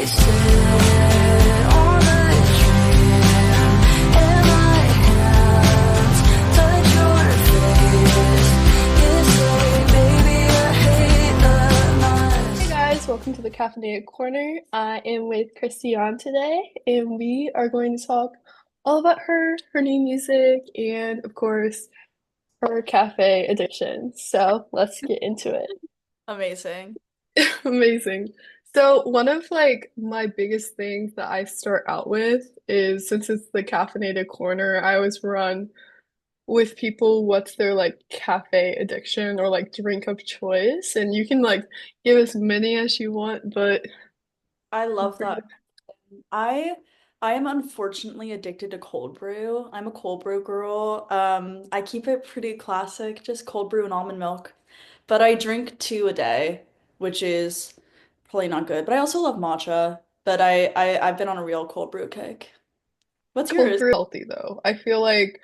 Welcome to the Caffeinated Corner. I am with Kristiane today, and we are going to talk all about her new music, and of course, her cafe addiction. So let's get into it. Amazing. Amazing. So one of like my biggest things that I start out with is since it's the Caffeinated Corner, I always run with people what's their like cafe addiction or like drink of choice, and you can like give as many as you want, but I love that. I I am unfortunately addicted to cold brew. I'm a cold brew girl. I keep it pretty classic, just cold brew and almond milk. But I drink two a day, which is probably not good. But I also love matcha. But I've been on a real cold brew kick. What's cold yours? brew is healthy though. I feel like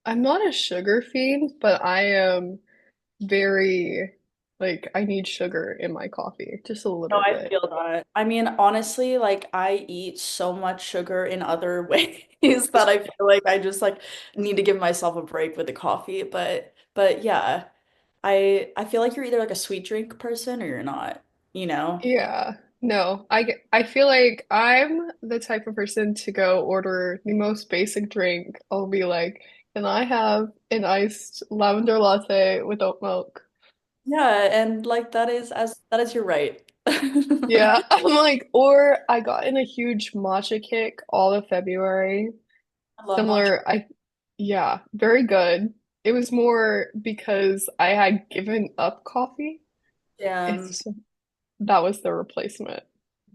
I'm not a sugar fiend, but I am very like I need sugar in my coffee, just a No, little I bit. feel that. I mean, honestly, like I eat so much sugar in other ways that I feel like I just like need to give myself a break with the coffee. But yeah, I feel like you're either like a sweet drink person or you're not, you know? Yeah. No, I feel like I'm the type of person to go order the most basic drink. I'll be like, can I have an iced lavender latte with oat milk? Yeah, and like that is your right. Yeah, I'm like, or I got in a huge matcha kick all of February. I love matcha. Similar, yeah, very good. It was more because I had given up coffee. Yeah. It's that was the replacement.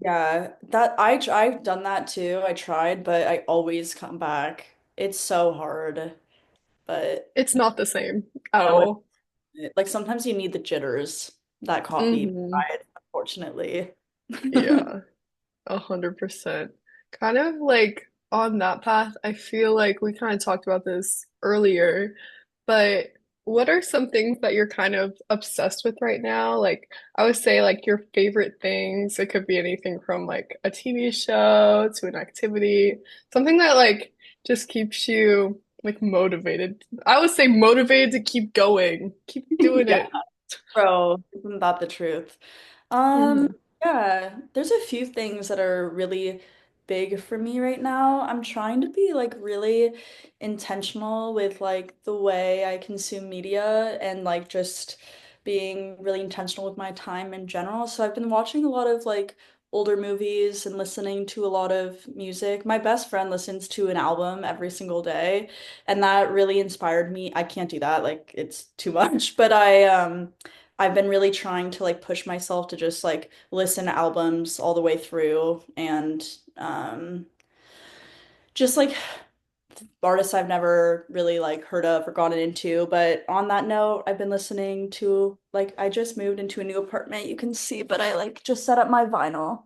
Yeah, I've done that too. I tried, but I always come back. It's so hard, but It's not the same at no, all. like sometimes you need the jitters that coffee Hmm. provides, unfortunately. Yeah, 100%. Kind of like on that path, I feel like we kind of talked about this earlier, but what are some things that you're kind of obsessed with right now? Like, I would say like your favorite things. It could be anything from like a TV show to an activity, something that like just keeps you like motivated. I would say motivated to keep going, keep doing Yeah, it. bro, isn't that the truth? Um, Hmm. yeah, there's a few things that are really big for me right now. I'm trying to be like really intentional with like the way I consume media and like just being really intentional with my time in general. So I've been watching a lot of like older movies and listening to a lot of music. My best friend listens to an album every single day, and that really inspired me. I can't do that, like it's too much, but I've been really trying to like push myself to just like listen to albums all the way through and just like artists I've never really like heard of or gotten into. But on that note, I've been listening to like I just moved into a new apartment, you can see, but I like just set up my vinyl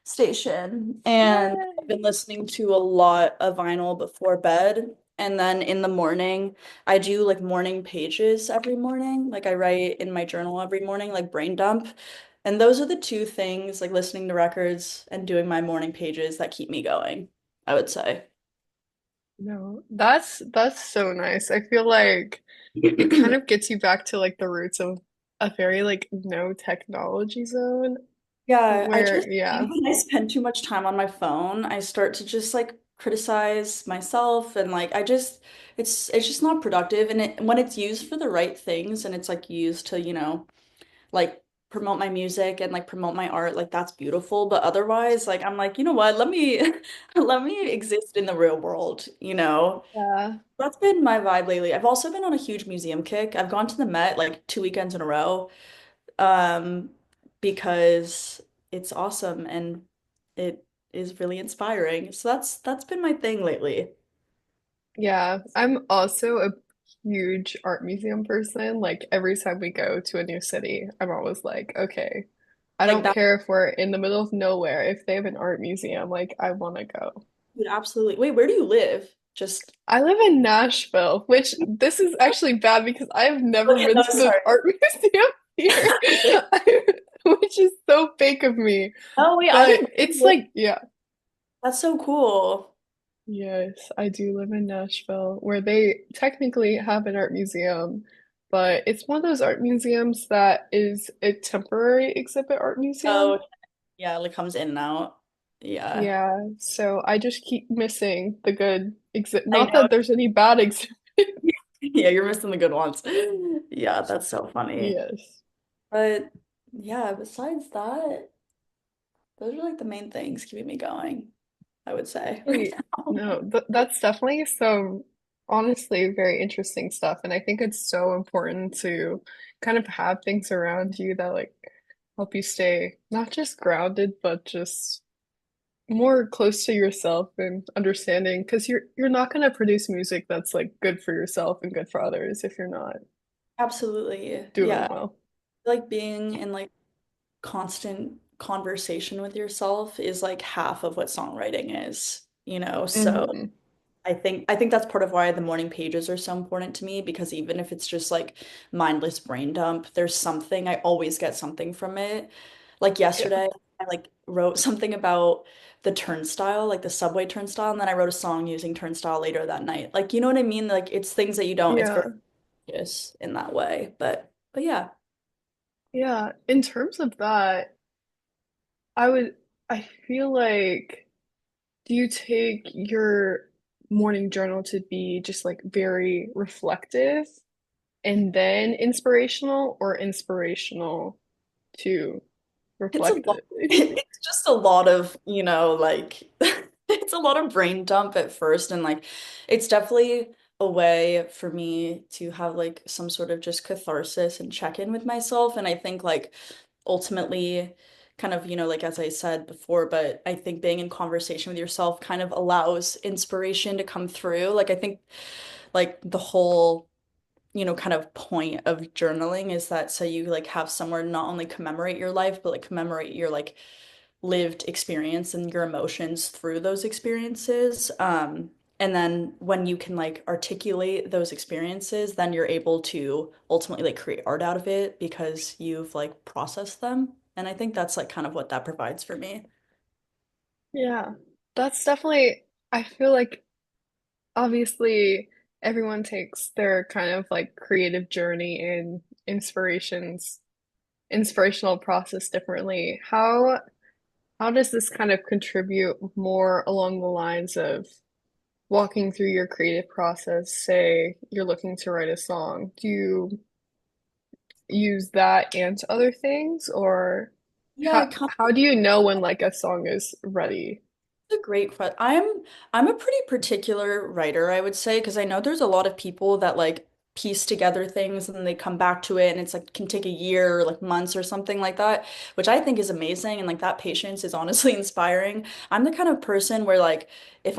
station and I've Yay. been listening to a lot of vinyl before bed. And then in the morning, I do like morning pages every morning. Like I write in my journal every morning, like brain dump. And those are the two things, like listening to records and doing my morning pages that keep me going, I would say. No, that's so nice. I feel like it kind of gets you back to like the roots of a very like no technology zone Yeah, I where just yeah. think when I spend too much time on my phone, I start to just like criticize myself and like I just it's just not productive and it when it's used for the right things and it's like used to, like promote my music and like promote my art, like that's beautiful. But otherwise, like I'm like, you know what? Let me let me exist in the real world, you know? Yeah. That's been my vibe lately. I've also been on a huge museum kick. I've gone to the Met like 2 weekends in a row um, because it's awesome and it is really inspiring. So that's been my thing lately. Yeah. I'm also a huge art museum person. Like every time we go to a new city, I'm always like, okay, I Like don't that, care if we're in the middle of nowhere. If they have an art museum, like I want to go. dude, absolutely. Wait, where do you live? Just I live in Nashville, which this is actually bad because I have never okay, been no, to the sorry. art museum here. which is so fake of me. Oh wait, I But didn't know it's you lived. like, yeah, That's so cool. yes, I do live in Nashville, where they technically have an art museum, but it's one of those art museums that is a temporary exhibit art museum. Oh yeah, like comes in and out. Yeah. Yeah, so I just keep missing the good exhibit. I Not know. that there's any bad exhibit. Yeah, you're missing the good ones. Yeah, that's so funny. Yes. But yeah, besides that, those are like the main things keeping me going, I would say right Hey, now. no, th that's definitely some honestly very interesting stuff. And I think it's so important to kind of have things around you that like help you stay not just grounded, but just more close to yourself and understanding because you're not going to produce music that's like good for yourself and good for others if you're not Absolutely. doing Yeah. well. Like being in like constant conversation with yourself is like half of what songwriting is, you know? So Hmm. I think that's part of why the morning pages are so important to me because even if it's just like mindless brain dump, there's something I always get something from it. Like Yeah. yesterday, I like wrote something about the turnstile, like the subway turnstile, and then I wrote a song using turnstile later that night. Like, you know what I mean? Like it's things that you don't, it's very Yeah. obvious in that way. But yeah. Yeah. In terms of that, I would, I feel like, do you take your morning journal to be just like very reflective and then inspirational or inspirational to It's a reflective? lot. It's just a lot of, like it's a lot of brain dump at first and like it's definitely a way for me to have like some sort of just catharsis and check in with myself. And I think like ultimately kind of, like as I said before, but I think being in conversation with yourself kind of allows inspiration to come through. Like I think like the whole kind of point of journaling is that so you like have somewhere to not only commemorate your life, but like commemorate your like lived experience and your emotions through those experiences. And then when you can like articulate those experiences, then you're able to ultimately like create art out of it because you've like processed them. And I think that's like kind of what that provides for me. Yeah, that's definitely, I feel like obviously everyone takes their kind of like creative journey and inspirational process differently. How does this kind of contribute more along the lines of walking through your creative process? Say you're looking to write a song. Do you use that and other things, or Yeah, kind how do you know when like a song is ready? a great question. I'm a pretty particular writer, I would say, because I know there's a lot of people that like piece together things and then they come back to it and it's like can take a year or like months or something like that, which I think is amazing and like that patience is honestly inspiring. I'm the kind of person where like if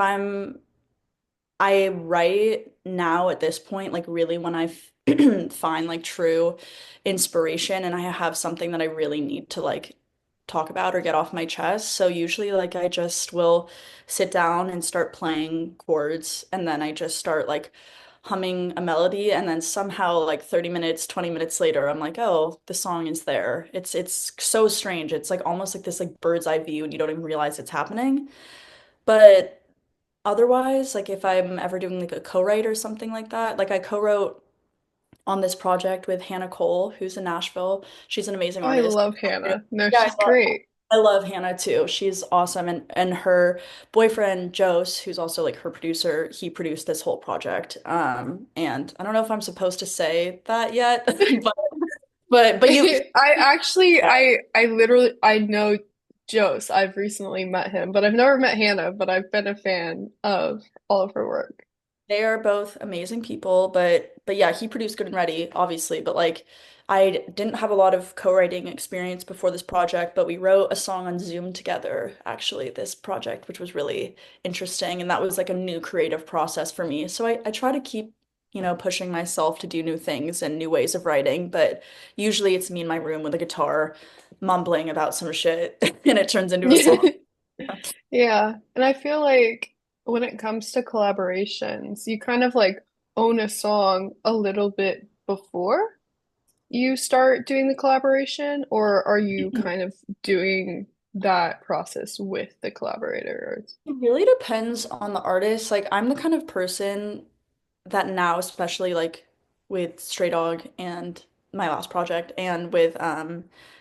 I write now at this point, like really when I find like true inspiration and I have something that I really need to like talk about or get off my chest. So usually like I just will sit down and start playing chords and then I just start like humming a melody and then somehow like 30 minutes, 20 minutes later I'm like, "Oh, the song is there." It's so strange. It's like almost like this like bird's eye view and you don't even realize it's happening. But otherwise, like if I'm ever doing like a co-write or something like that, like I co-wrote on this project with Hannah Cole, who's in Nashville. She's an amazing I artist. love Hannah. No, Yeah, she's great. I love Hannah too. She's awesome. And her boyfriend, Jose, who's also like her producer, he produced this whole project. And I don't know if I'm supposed to say that yet, but you I actually, yeah. I literally, I know Jose. I've recently met him, but I've never met Hannah, but I've been a fan of all of her work. They are both amazing people, but yeah, he produced Good and Ready, obviously, but like I didn't have a lot of co-writing experience before this project, but we wrote a song on Zoom together, actually, this project, which was really interesting. And that was like a new creative process for me. So I try to keep, pushing myself to do new things and new ways of writing, but usually it's me in my room with a guitar mumbling about some shit and it turns into a song. Yeah, and I feel like when it comes to collaborations, you kind of like own a song a little bit before. you start doing the collaboration, or are you kind of doing that process with the collaborator? It really depends on the artist. Like I'm the kind of person that now, especially like with Stray Dog and my last project and with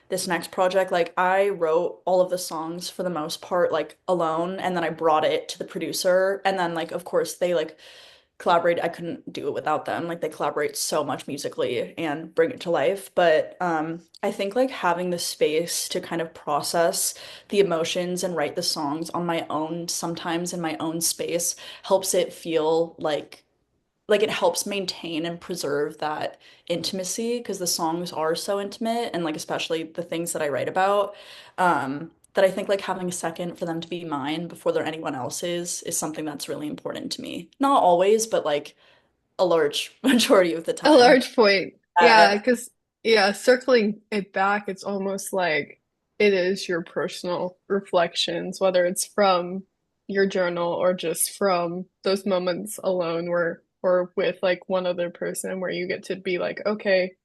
this next project, like I wrote all of the songs for the most part like alone and then I brought it to the producer and then like of course they like collaborate. I couldn't do it without them. Like they collaborate so much musically and bring it to life. But I think like having the space to kind of process the emotions and write the songs on my own, sometimes in my own space, helps it feel like it helps maintain and preserve that intimacy because the songs are so intimate and like especially the things that I write about. That I think like having a second for them to be mine before they're anyone else's is something that's really important to me. Not always, but like a large majority of the A time. large point. Yeah, because yeah, circling it back, it's almost like it is your personal reflections, whether it's from your journal or just from those moments alone where or with like one other person where you get to be like, okay,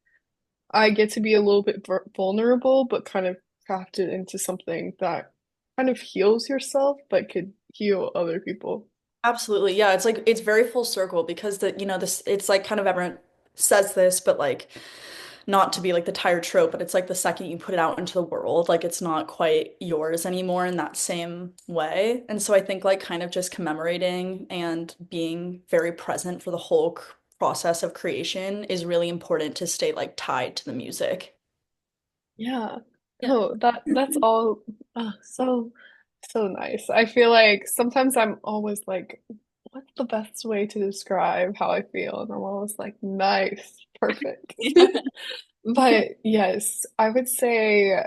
I get to be a little bit vulnerable, but kind of craft it into something that kind of heals yourself, but could heal other people. Absolutely. Yeah, it's like it's very full circle because the you know this it's like kind of everyone says this, but like not to be like the tired trope, but it's like the second you put it out into the world, like it's not quite yours anymore in that same way. And so I think like kind of just commemorating and being very present for the whole process of creation is really important to stay like tied to the music. Yeah. Yeah. Oh, that's all so so nice. I feel like sometimes I'm always like, what's the best way to describe how I feel? And I'm always like, nice, perfect. But yes, I would say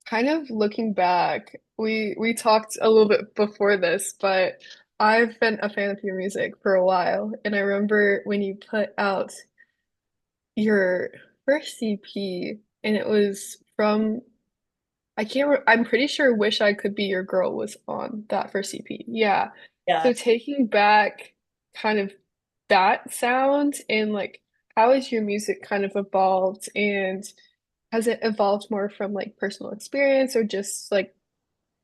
kind of looking back, we talked a little bit before this, but I've been a fan of your music for a while, and I remember when you put out your first CP, and it was from I can't re I'm pretty sure Wish I Could Be Your Girl was on that first EP. Yeah. Yeah. So taking back kind of that sound and like how has your music kind of evolved and has it evolved more from like personal experience or just like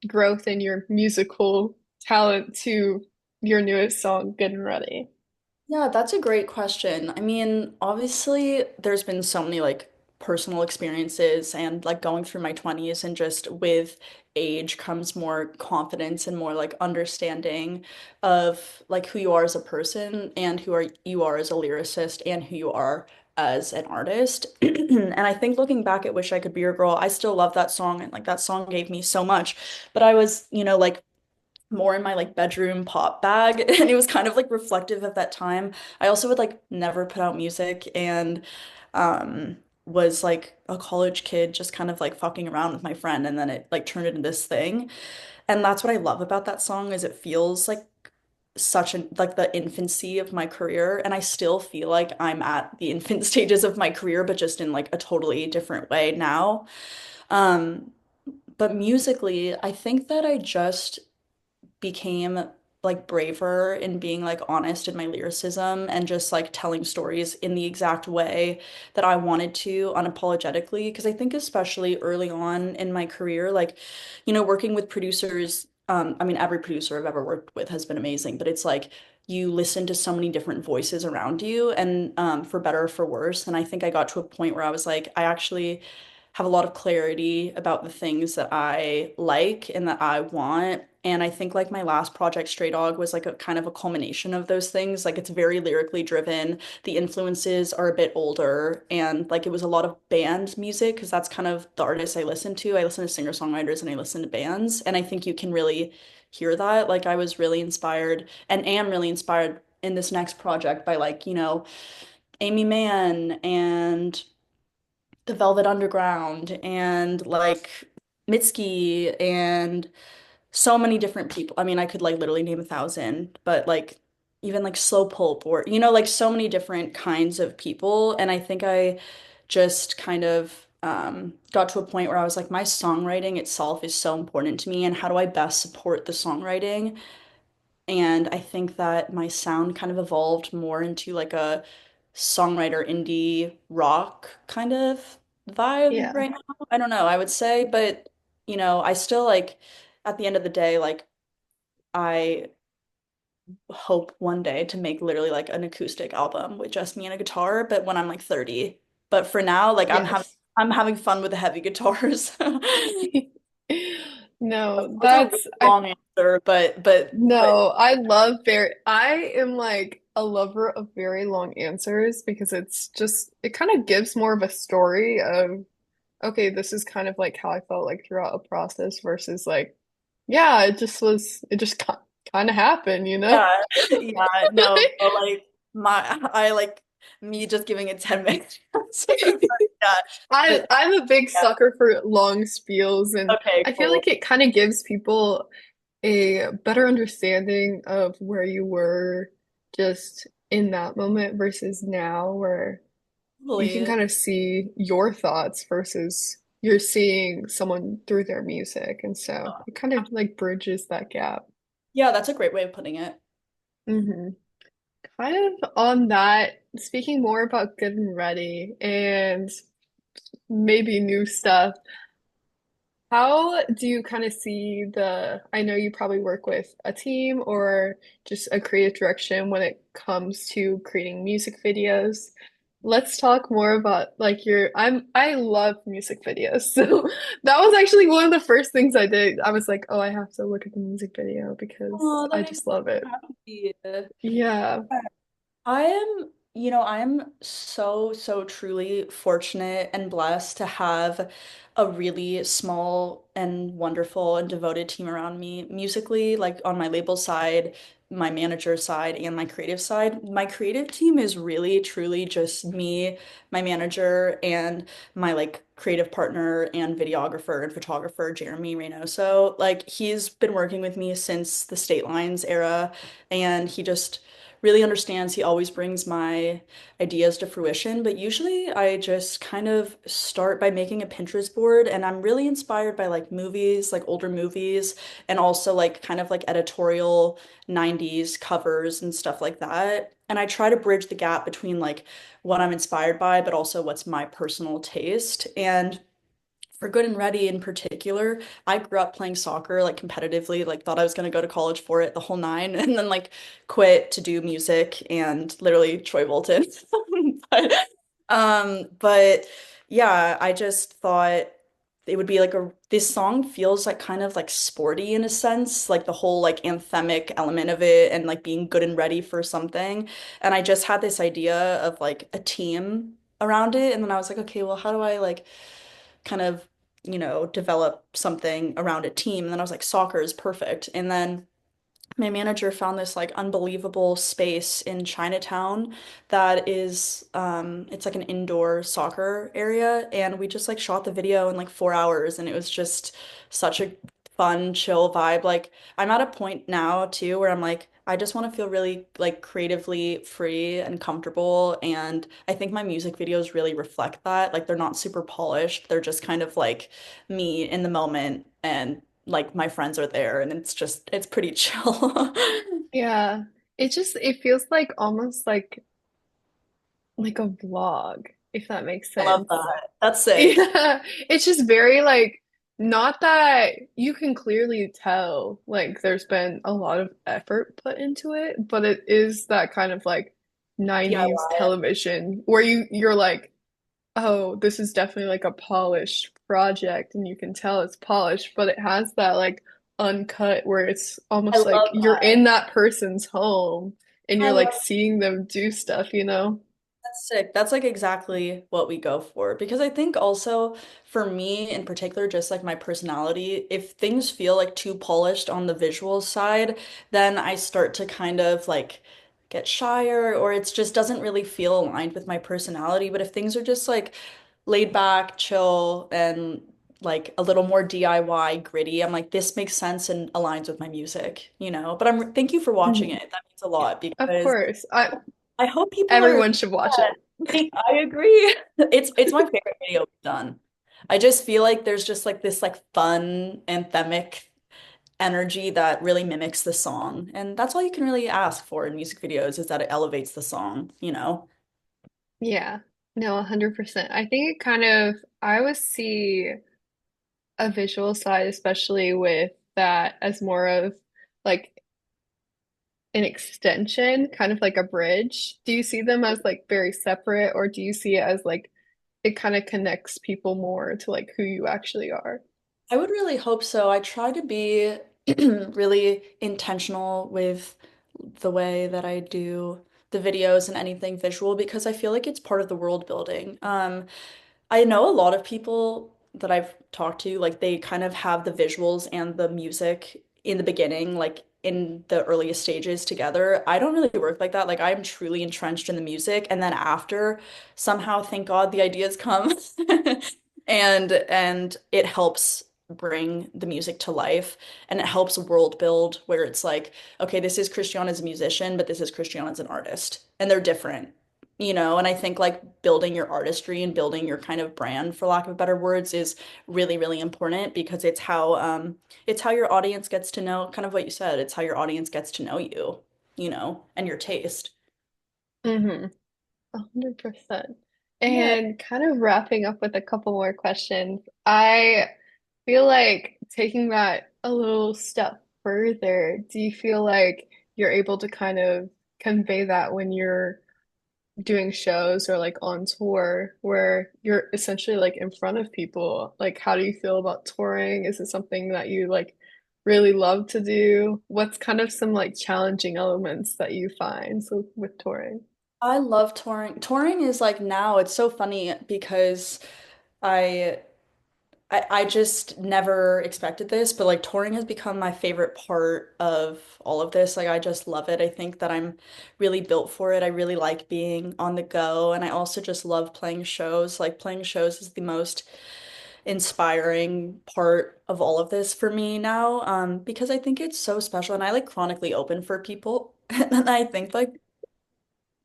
growth in your musical talent to your newest song, Good and Ready? Yeah, that's a great question. I mean, obviously, there's been so many like personal experiences and like going through my 20s and just with age comes more confidence and more like understanding of like who you are as a person and who are you are as a lyricist and who you are as an artist. And I think looking back at Wish I Could Be Your Girl, I still love that song and like that song gave me so much. But I was, like more in my like bedroom pop bag and it was kind of like reflective of that time. I also would like never put out music and um was like a college kid just kind of like fucking around with my friend and then it like turned into this thing. And that's what I love about that song is it feels like such an like the infancy of my career and I still feel like I'm at the infant stages of my career but just in like a totally different way now. Um but musically, I think that I just became like braver in being like honest in my lyricism and just like telling stories in the exact way that I wanted to unapologetically. Because I think especially early on in my career, like, working with producers, I mean, every producer I've ever worked with has been amazing, but it's like you listen to so many different voices around you and for better or for worse. And I think I got to a point where I was like, I actually have a lot of clarity about the things that I like and that I want. And I think like my last project, Stray Dog, was like a kind of a culmination of those things. Like it's very lyrically driven. The influences are a bit older and like it was a lot of band music because that's kind of the artists I listen to. I listen to singer-songwriters and I listen to bands. And I think you can really hear that. Like I was really inspired and am really inspired in this next project by like, Amy Mann and the Velvet Underground and like Mitski and so many different people. I mean, I could like literally name 1,000, but like even like slow pulp or like so many different kinds of people. And I think I just kind of got to a point where I was like, my songwriting itself is so important to me, and how do I best support the songwriting? And I think that my sound kind of evolved more into like a songwriter indie rock kind of vibe Yeah. right now. I don't know, I would say, but I still like at the end of the day, like I hope one day to make literally like an acoustic album with just me and a guitar, but when I'm like 30. But for now, like Yes. I'm having fun with the heavy guitars. No, That's a really I long answer, but no, I am like a lover of very long answers because it kind of gives more of a story of, okay, this is kind of like how I felt like throughout a process versus like, yeah, it just kind of happened, you know? yeah, yeah, no, but like I like me just giving it 10 minutes. Yeah, but I'm a big yeah, sucker for long spiels, and okay, I feel cool. like it kind of gives people a better understanding of where you were just in that moment versus now, where you can Totally. kind of see your thoughts versus you're seeing someone through their music. And so it kind of like bridges that gap. Yeah, that's a great way of putting it. Hmm. Kind of on that, speaking more about Good and Ready and maybe new stuff. How do you kind of see I know you probably work with a team or just a creative direction when it comes to creating music videos. Let's talk more about like I love music videos. So that was actually one of the first things I did. I was like, oh, I have to look at the music video because Oh, that I makes just love me it. happy. Yeah. I am so, so truly fortunate and blessed to have a really small and wonderful and devoted team around me musically, like on my label side, my manager side, and my creative side. My creative team is really, truly just me, my manager, and my like creative partner and videographer and photographer, Jeremy Reynoso. Like he's been working with me since the State Lines era, and he just really understands. He always brings my ideas to fruition, but usually I just kind of start by making a Pinterest board, and I'm really inspired by like movies, like older movies, and also like kind of like editorial 90s covers and stuff like that. And I try to bridge the gap between like what I'm inspired by, but also what's my personal taste. And for Good and Ready in particular, I grew up playing soccer like competitively, like thought I was going to go to college for it, the whole nine, and then like quit to do music and literally Troy bolted. But yeah, I just thought it would be like this song feels like kind of like sporty in a sense, like the whole like anthemic element of it and like being good and ready for something. And I just had this idea of like a team around it. And then I was like, okay, well, how do I like kind of, develop something around a team? And then I was like, soccer is perfect. And then my manager found this like unbelievable space in Chinatown that is it's like an indoor soccer area, and we just like shot the video in like 4 hours, and it was just such a fun chill vibe. Like I'm at a point now too where I'm like I just want to feel really like creatively free and comfortable, and I think my music videos really reflect that. Like they're not super polished, they're just kind of like me in the moment, and like my friends are there, and it's pretty chill. Yeah. It feels like almost like a vlog, if that makes I love sense. that. That's sick. Yeah, it's just very like not that you can clearly tell like there's been a lot of effort put into it, but it is that kind of like 90s DIY. television where you're like, oh, this is definitely like a polished project and you can tell it's polished, but it has that like uncut where it's I almost like love you're that. in that person's home and I you're like love seeing them do stuff, you know? That's sick. That's like exactly what we go for. Because I think also for me in particular, just like my personality, if things feel like too polished on the visual side, then I start to kind of like get shyer, or it just doesn't really feel aligned with my personality. But if things are just like laid back, chill, and like a little more DIY, gritty, I'm like, this makes sense and aligns with my music. But thank you for watching Mhm. it. That means a lot Of because course. I hope people are. Everyone should watch it. I agree. It's my favorite video we've done. I just feel like there's just like this like fun anthemic energy that really mimics the song. And that's all you can really ask for in music videos is that it elevates the song. Yeah. No, 100%. I think it kind of, I always see a visual side, especially with that as more of like an extension, kind of like a bridge. Do you see them as like very separate, or do you see it as like it kind of connects people more to like who you actually are? I would really hope so. I try to be really intentional with the way that I do the videos and anything visual because I feel like it's part of the world building. I know a lot of people that I've talked to, like they kind of have the visuals and the music in the beginning, like in the earliest stages together. I don't really work like that. Like I'm truly entrenched in the music, and then after, somehow, thank God, the ideas come. And it helps bring the music to life and it helps world build where it's like, okay, this is Kristiane as a musician, but this is Kristiane as an artist, and they're different, you know. And I think like building your artistry and building your kind of brand, for lack of better words, is really, really important because it's how your audience gets to know, kind of what you said, it's how your audience gets to know you, you know, and your taste. Mm-hmm. 100%. Yeah. And kind of wrapping up with a couple more questions, I feel like taking that a little step further, do you feel like you're able to kind of convey that when you're doing shows or like on tour where you're essentially like in front of people? Like, how do you feel about touring? Is it something that you like really love to do? What's kind of some like challenging elements that you find so with touring? I love touring. Touring is like now it's so funny because I I just never expected this, but like touring has become my favorite part of all of this. Like I just love it. I think that I'm really built for it. I really like being on the go, and I also just love playing shows. Like playing shows is the most inspiring part of all of this for me now, because I think it's so special and I like chronically open for people. And I think like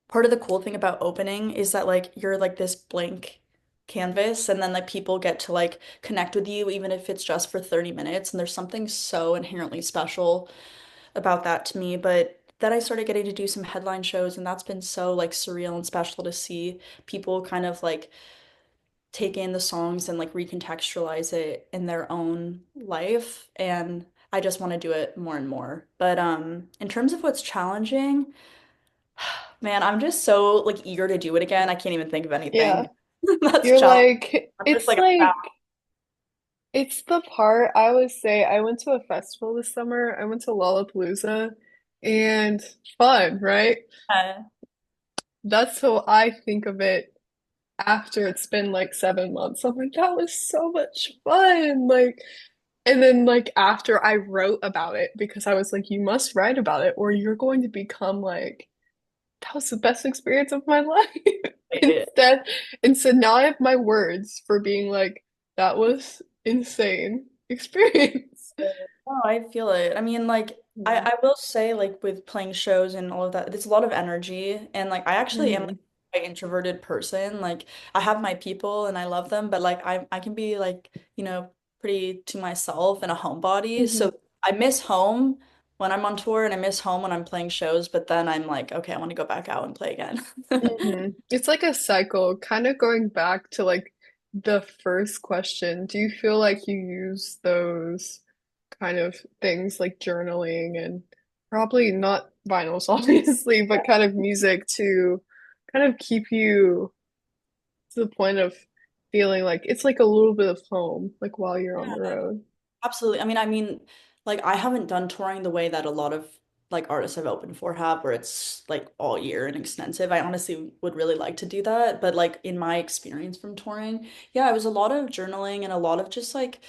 part of the cool thing about opening is that like you're like this blank canvas and then like people get to like connect with you even if it's just for 30 minutes, and there's something so inherently special about that to me. But then I started getting to do some headline shows and that's been so like surreal and special to see people kind of like take in the songs and like recontextualize it in their own life, and I just want to do it more and more. But in terms of what's challenging, man, I'm just so like eager to do it again. I can't even think of Yeah. anything that's You're challenging. like, I'm just like, it's the part I would say I went to a festival this summer. I went to Lollapalooza and fun, right? uh, That's how I think of it after it's been like 7 months. I'm like, that was so much fun. Like, and then like after I wrote about it because I was like, you must write about it or you're going to become like, that was the best experience of my life. Instead, instead now I have my words for being like, that was insane experience. oh, I feel it. I mean, like, Mhm. I will say, like, with playing shows and all of that, it's a lot of energy. And, like, I actually am, like, Mhm. an introverted person. Like, I have my people and I love them, but, like, I can be, like, you know, pretty to myself and a homebody. Mhm. So I miss home when I'm on tour and I miss home when I'm playing shows, but then I'm like, okay, I want to go back out and play again. It's like a cycle, kind of going back to like the first question. Do you feel like you use those kind of things like journaling and probably not vinyls, obviously, but kind of music to kind of keep you to the point of feeling like it's like a little bit of home, like while you're on the road? Absolutely. I mean, like I haven't done touring the way that a lot of like artists I've opened for have, where it's like all year and extensive. I honestly would really like to do that, but like in my experience from touring, yeah, it was a lot of journaling and a lot of just like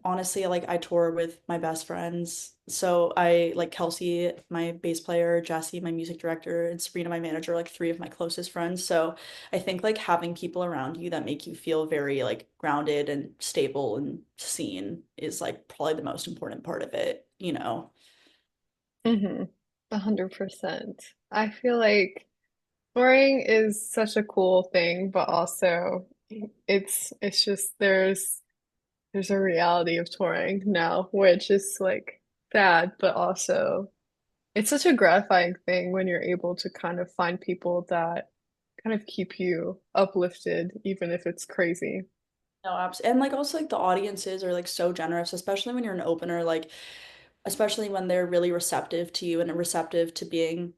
honestly, like I tour with my best friends. So I like Kelsey, my bass player, Jesse, my music director, and Sabrina, my manager, like three of my closest friends. So I think like having people around you that make you feel very like grounded and stable and seen is like probably the most important part of it, you know? 100%. I feel like touring is such a cool thing, but also it's just there's a reality of touring now, which is like sad, but also it's such a gratifying thing when you're able to kind of find people that kind of keep you uplifted, even if it's crazy. No, absolutely. And like also like the audiences are like so generous, especially when you're an opener, like especially when they're really receptive to you and receptive to being,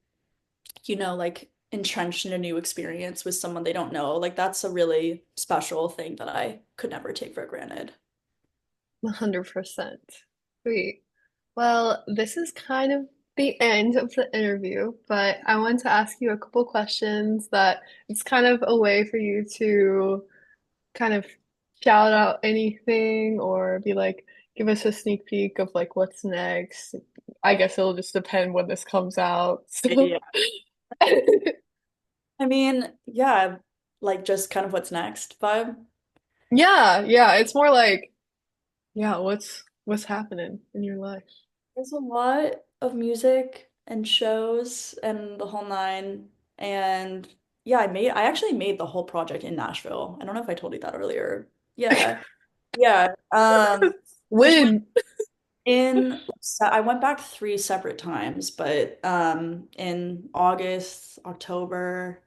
like entrenched in a new experience with someone they don't know. Like that's a really special thing that I could never take for granted. 100%. Sweet. Well, this is kind of the end of the interview, but I want to ask you a couple questions that it's kind of a way for you to kind of shout out anything or be like, give us a sneak peek of like what's next. I Okay. guess it'll just depend when this comes out. So, Yeah. I mean, yeah, like just kind of what's next vibe. yeah, yeah, it's more like, yeah, what's happening in your life? There's a lot of music and shows and the whole nine. And yeah, I actually made the whole project in Nashville. I don't know if I told you that earlier. Yeah. Yeah. Which was When? I went back three separate times, but in August, October,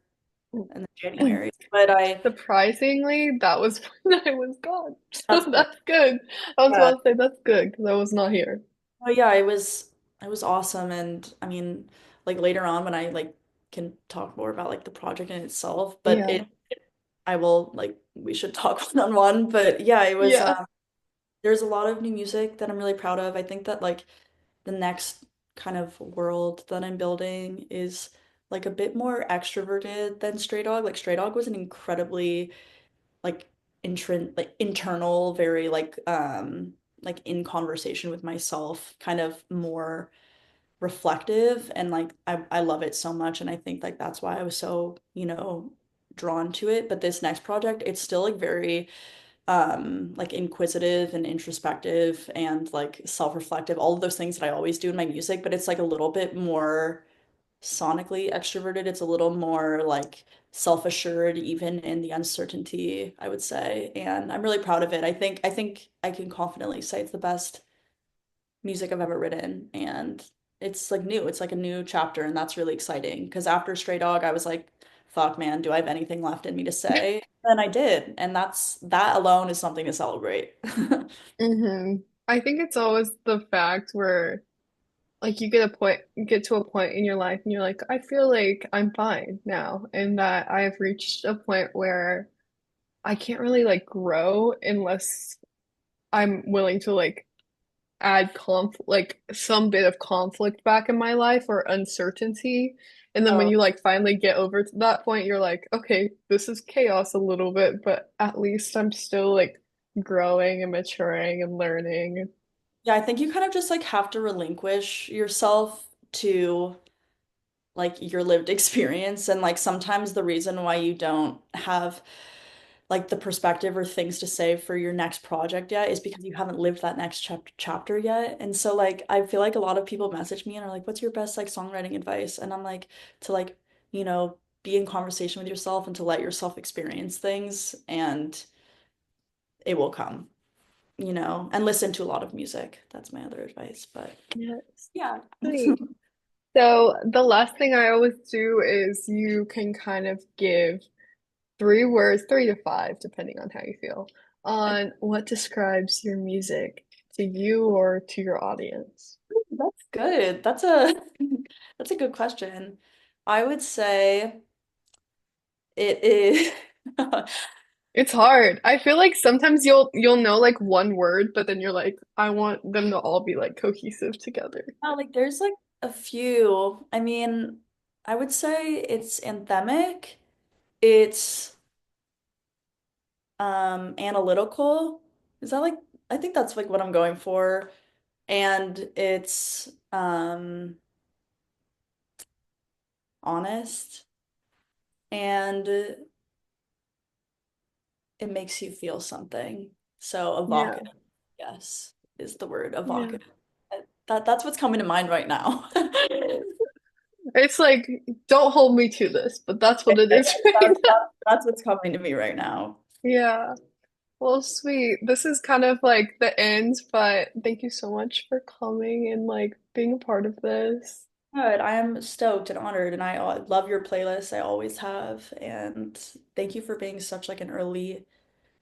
and then January. But Surprisingly, that was when I was gone. So that's good. that's good. I was Yeah. about to say that's good because I was not here. But yeah, it was awesome. And I mean, like later on when I like can talk more about like the project in itself, but Yeah. I will like we should talk one on one. But yeah, Yeah. there's a lot of new music that I'm really proud of. I think that like the next kind of world that I'm building is like a bit more extroverted than Stray Dog. Like Stray Dog was an incredibly like internal, very like in conversation with myself, kind of more reflective and like I love it so much and I think like that's why I was so, drawn to it. But this next project, it's still like very like inquisitive and introspective and like self-reflective, all of those things that I always do in my music, but it's like a little bit more sonically extroverted. It's a little more like self-assured even in the uncertainty, I would say. And I'm really proud of it. I think I can confidently say it's the best music I've ever written. And it's like new. It's like a new chapter and that's really exciting because after Stray Dog, I was like, fuck man, do I have anything left in me to say? And I did. And that alone is something to celebrate. hmm I think it's always the fact where like you get to a point in your life and you're like, I feel like I'm fine now, and that I've reached a point where I can't really like grow unless I'm willing to like add like some bit of conflict back in my life or uncertainty. And then when Oh, you like finally get over to that point, you're like, okay, this is chaos a little bit, but at least I'm still like growing and maturing and learning. yeah, I think you kind of just like have to relinquish yourself to like your lived experience. And like sometimes the reason why you don't have like the perspective or things to say for your next project yet is because you haven't lived that next chapter yet. And so like I feel like a lot of people message me and are like, what's your best like songwriting advice? And I'm like, to like, be in conversation with yourself and to let yourself experience things and it will come, and listen to a lot of music. That's my other advice. But Yes, yeah. sweet. So the last thing I always do is you can kind of give 3 words, 3 to 5, depending on how you feel, on what describes your music to you or to your audience. That's good. That's a good question. I would say it is It's hard. I feel like sometimes you'll know like one word, but then you're like, I want them to all be like cohesive together. like there's like a few. I mean, I would say it's anthemic, it's analytical. Is that like I think that's like what I'm going for. And it's honest and it makes you feel something. So Yeah. evocative, yes, is the word Yeah. evocative. That's what's coming to mind right now. It's like, don't hold me to this, but that's what it is right That's, now. that's what's coming to me right now. Yeah. Well, sweet. This is kind of like the end, but thank you so much for coming and like being a part of this. Good. I am stoked and honored, and I love your playlist. I always have. And thank you for being such like an early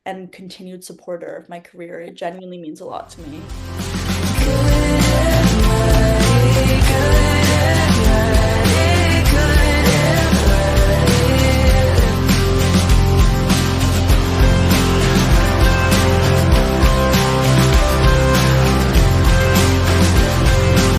and continued supporter of my career. It genuinely means a lot to me.